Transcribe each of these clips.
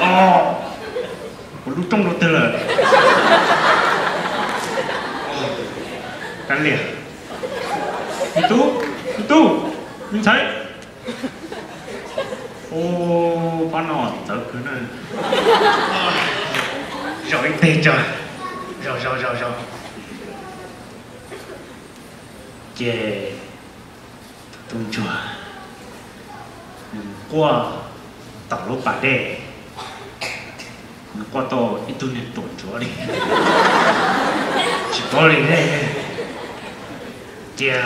哦，我录中了的了。干脸，你读，你猜。哦，把脑子可能。绕一倍着，绕。这动作，qua tàu lốp bà đê, qua tàu ít tu nên tổn chúa đi, chỉ có đi đây, chia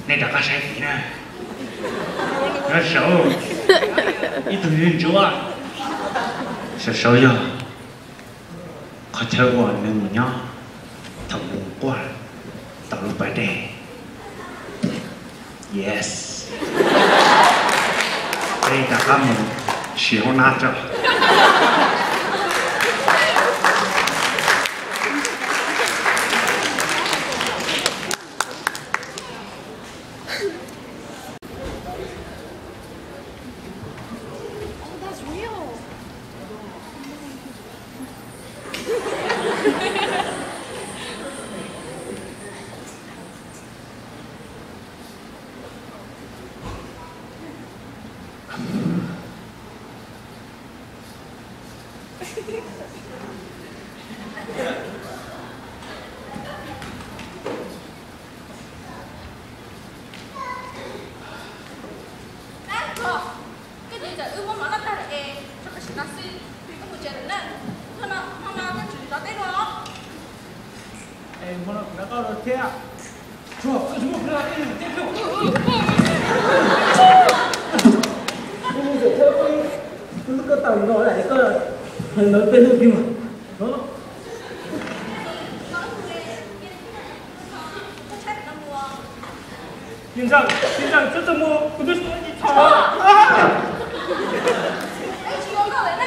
nên đã có sai gì nè, nó xấu, ít tu nên chúa, xấu giờ, có theo gọi nên một nhau, thằng buồn qua tàu lốp bà đê. Yes. Đây là các mình喜欢拿着。先生，这怎么我就说你吵啊！去广告人呐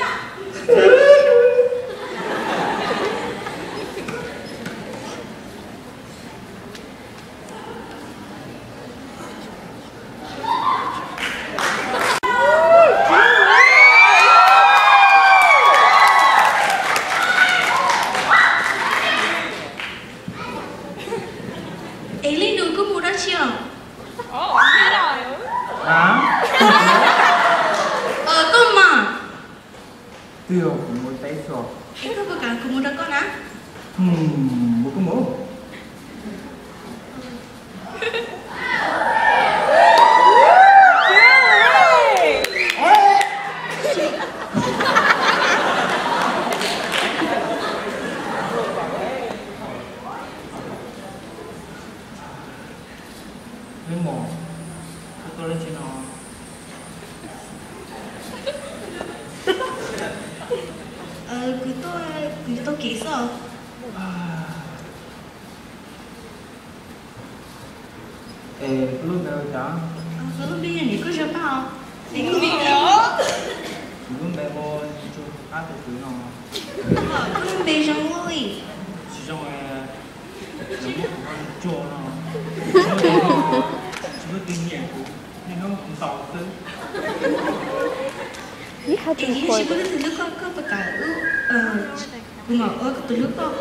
！Belum dah dah. Belum dia ni, kau siapa? Belum memang tu ada tu no. Kau belum bejang lagi. Sejauh lama bukan jual no. Cuma tinggi tu, ni no tahu tu. 你还真会。Ini sebelum dulu kau pakai bunga dulu kau.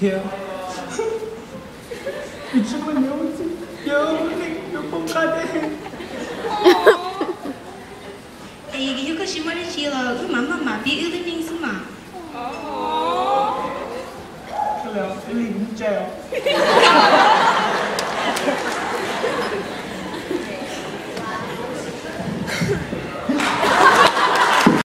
天，你这么牛气，有风干的。有个什么的去了，我妈妈别有的名字嘛。哦。这了，你唔知哦。